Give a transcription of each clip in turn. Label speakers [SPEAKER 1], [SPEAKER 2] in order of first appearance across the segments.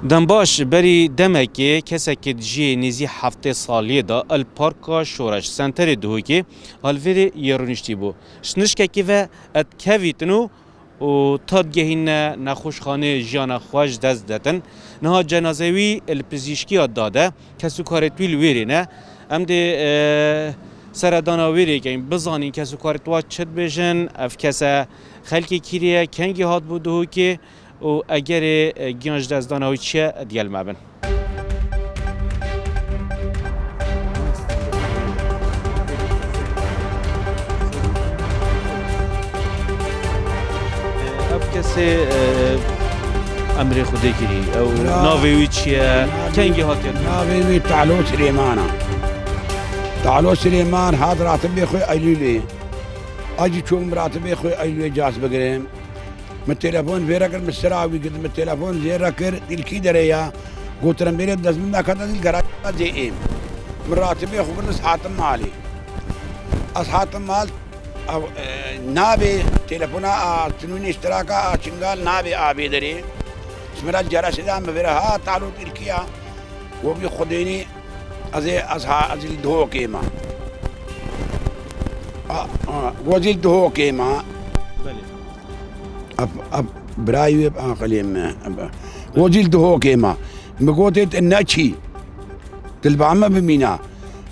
[SPEAKER 1] دنباش بری دمکی کسی که جی نیزی هفته سالی دا الپارکا شورش سنتر دوکی الویر یرونشتی بو شنشکه که و ات کویتنو و تادگهین نخوشخانه جان خوش دست دادن نه جنازوی الپزیشکی داده کسو کارتوی لویری نه ام ده سرداناویری که بزانین کسو کارتوا چت بجن اف کسا خلکی کیریه کنگی هات بودو که و اگر گیانج دزداناوی چه دیال مبن اف کسی امری خودی کری او ناوی چیه کنگی هات
[SPEAKER 2] ناوی تعلو سليمانه تعالوا سليمان هذا راتب اخوي ايلولي اجي شو راتب اخوي ايلولي جاس بقريم من التليفون في ركر من السراوي قد من التليفون زي ركر الكي دريا قلت لهم بيرد دز من كذا الجراج زي ايم من راتب اخوي بنص حاتم مالي حاتم مال او نابي تليفونا تنوني اشتراكا شنقال نابي ابي دري اسمها الجراش دام بيرها تعالوا الكيا وبي خديني ازي الدهو كيما وزي الدهو كيما اب برايو اب قليم وزي الدهو كيما مقوتت الناتشي تلبعما بمينا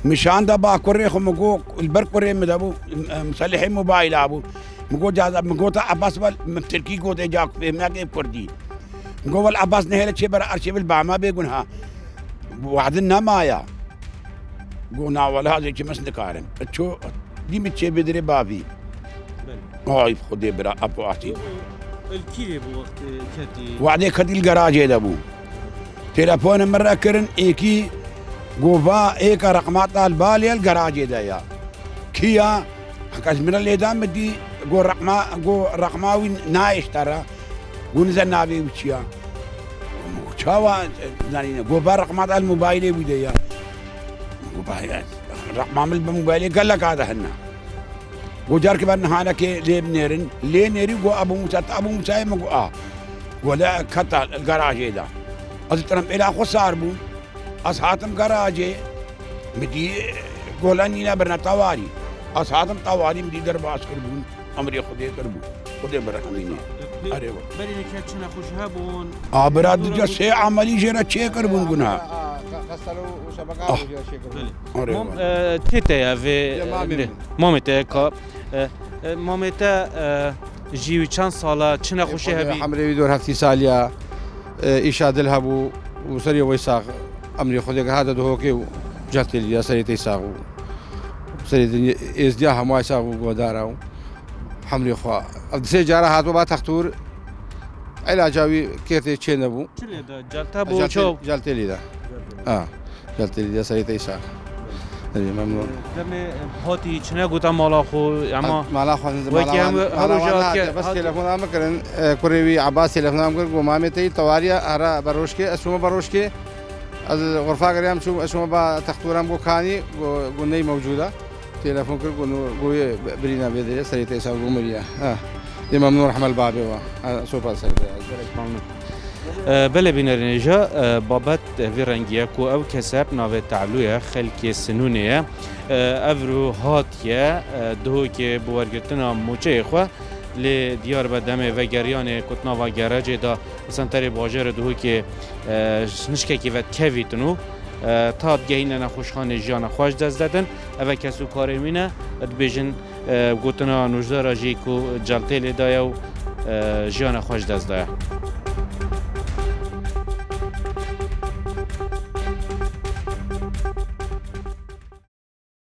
[SPEAKER 2] مشان دا با كوريخ مقو البرق كوري مدابو مصلحين موبايل ابو مقو جاز مقوتا عباس بل تركي قوت جاك في ماكي كردي مقو العباس نهيله شبر ارشيف البعما بيقولها وعدنا مايا قلنا ولا هذا شيء مسند كارم شو دي متشي بدري بابي هاي خدي برا ابو عتي
[SPEAKER 1] الكيري بو وقت كتي
[SPEAKER 2] وعدي كدي الجراج هذا ابو تليفون مره كرن ايكي قوفا ايك رقمات البالي الجراج هذا يا كيا حكاش من اللي دام بدي قو رقماوي نايش ترى ونزل نابي وشيا شاوا يعني قوفا رقمات الموبايل بدي رقم الموبايل قال لك هذا هنا وجارك بان هانا كي ليه نيري جو ابو موسى مقو ولا كتا الجراج هذا ازترم الى خو صاربو اصحاتم جراج بدي قولاني نا برنا طواري اصحاتم طواري بدي درباس كربون امري خدي كربو خدي برحميني اريوا
[SPEAKER 1] بري كاتشنا خوشهابون
[SPEAKER 2] براد جو سي عملي جرا تشي كربون قنها
[SPEAKER 3] غسلوا وشبكات
[SPEAKER 1] مام تيتا يا في مامتا كا مامتا جيوي چند سالا چنا خوشي هبي
[SPEAKER 3] حمري دور هفتي ساليا إشاد الهبو وسري ويساق أمري خدك هذا دهوكي جات لي سري تيساقو سري إزدياها ما يساقو قدارو حمري خوا أبدي جارة هاتو با تختور علاجاوي كيرتي تشينبو
[SPEAKER 1] جالتا بو شو
[SPEAKER 3] جالتي لي ده جالتي لي سري تيساق ممنون
[SPEAKER 1] دم هاتي چنا گوتا مالا خو اما
[SPEAKER 3] مالا خو
[SPEAKER 1] وكي هم هروجات
[SPEAKER 3] بس تليفون عم كرن كوريوي عباس تليفون عم كرن ومامتي تواريا هرا بروشكي اسمه بروشكي الغرفه قريم شو اسمه با تختورم بو كاني غني موجوده تليفون كر غو برينا بدري سريتي سا غمريا دي ممنون رحمه البابي وا سوبر سريتي
[SPEAKER 1] ممنون بله بینرنجا بابت ویرنگیه کو او کسب ناو تعلویه خلک سنونه افرو هاتیه دهو که بورگتنا موچه خو ل دیار بدمه و گریان کتنا و گراج دا سنتر باجر دهو که نشکه کی و کویتنو تا گهین نخوشخانه جان خوش دست دادن او کسو کارمینه بیژن گوتنا نوزدار راجی کو جلتل دایا و جان خوش دست دایا